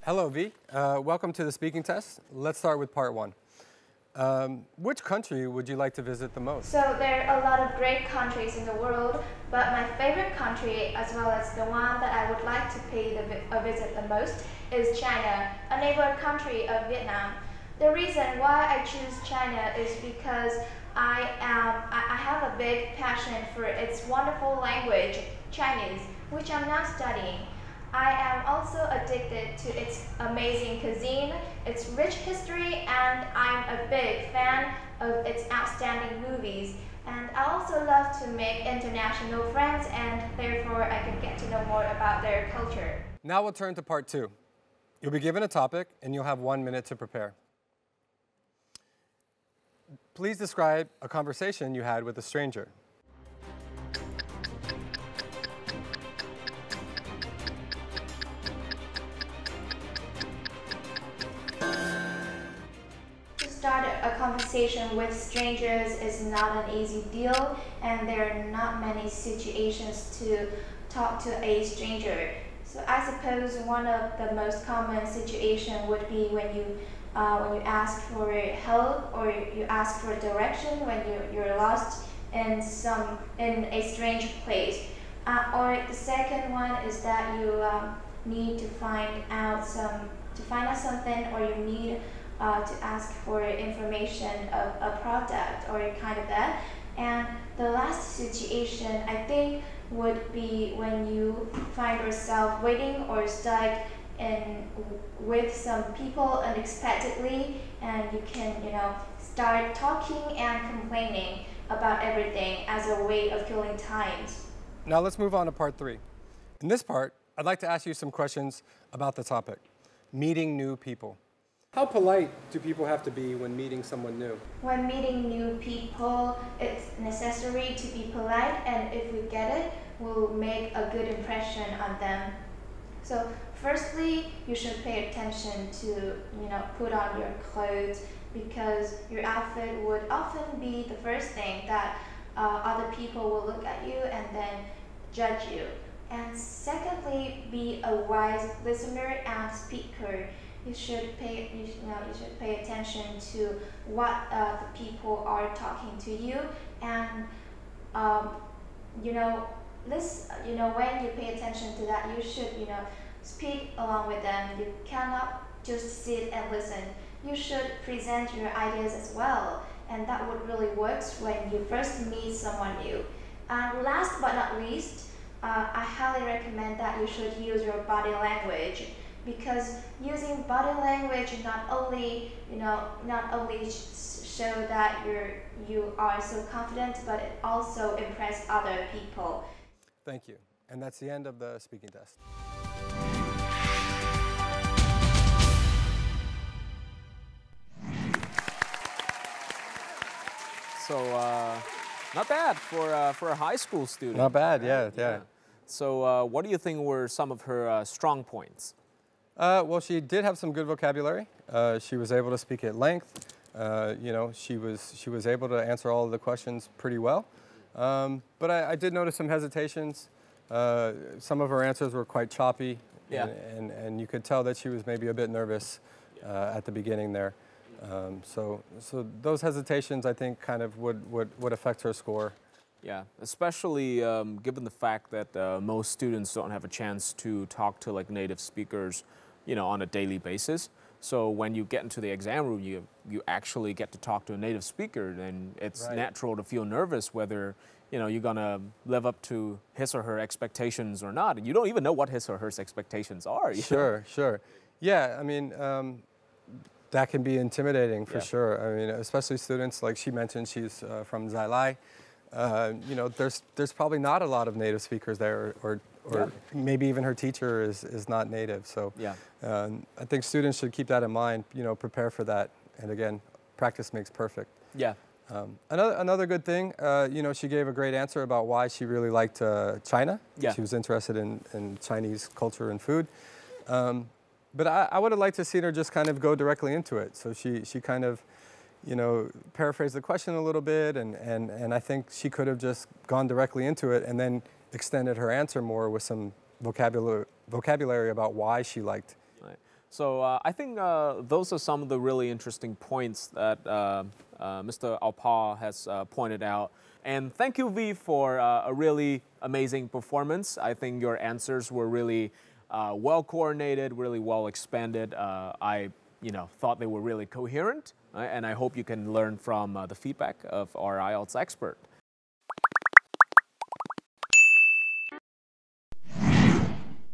Hello, V. Welcome to the speaking test. Let's start with part one. Which country would you like to visit the most? So there are a lot of great countries in the world, but my favorite country, as well as the one that I would like to pay a visit the most, is China, a neighbor country of Vietnam. The reason why I choose China is because I have a big passion for its wonderful language, Chinese, which I'm now studying. I am also addicted to its amazing cuisine, its rich history, and I'm a big fan of its outstanding movies. And I also love to make international friends, and therefore I can get to know more about their culture. Now we'll turn to part two. You'll be given a topic, and you'll have 1 minute to prepare. Please describe a conversation you had with a stranger. Start a conversation with strangers is not an easy deal, and there are not many situations to talk to a stranger. So I suppose one of the most common situations would be when you ask for help, or you ask for direction when you're lost in a strange place. Or the second one is that you need to find out something, or you need to ask for information of a product or kind of that. And the last situation, I think, would be when you find yourself waiting or stuck with some people unexpectedly, and you can start talking and complaining about everything as a way of killing time. Now let's move on to part three. In this part, I'd like to ask you some questions about the topic, meeting new people. How polite do people have to be when meeting someone new? When meeting new people, it's necessary to be polite, and if we get it, we'll make a good impression on them. So firstly, you should pay attention to put on your clothes, because your outfit would often be the first thing that other people will look at you and then judge you. And secondly, be a wise listener and speaker. You should pay attention to what the people are talking to you, and when you pay attention to that, you should speak along with them. You cannot just sit and listen. You should present your ideas as well, and that would really work when you first meet someone new. And last but not least, I highly recommend that you should use your body language, because using body language not only show that you are so confident, but it also impress other people. Thank you. And that's the end of the speaking test. So not bad for a high school student. Not bad, yeah. So what do you think were some of her strong points? Well, she did have some good vocabulary. She was able to speak at length. She was able to answer all of the questions pretty well. But I did notice some hesitations. Some of her answers were quite choppy, and you could tell that she was maybe a bit nervous at the beginning there. So those hesitations, I think, kind of would affect her score. Yeah, especially given the fact that most students don't have a chance to talk to native speakers, on a daily basis. So when you get into the exam room, you actually get to talk to a native speaker, and it's natural to feel nervous whether you're gonna live up to his or her expectations or not. And you don't even know what his or her expectations are. Sure. Yeah, I mean, that can be intimidating for sure. I mean, especially students, like she mentioned, she's from Gia Lai. There's probably not a lot of native speakers there, or maybe even her teacher is not native. So I think students should keep that in mind, prepare for that. And again, practice makes perfect. Yeah. Another good thing, she gave a great answer about why she really liked China. Yeah. She was interested in Chinese culture and food. But I would have liked to see her just kind of go directly into it. So she kind of, paraphrased the question a little bit, and I think she could have just gone directly into it and then extended her answer more with some vocabulary about why she liked So I think those are some of the really interesting points that Mr. Alpa has pointed out. And thank you, V, for a really amazing performance. I think your answers were really well coordinated, really well expanded. I thought they were really coherent, right? And I hope you can learn from the feedback of our IELTS expert.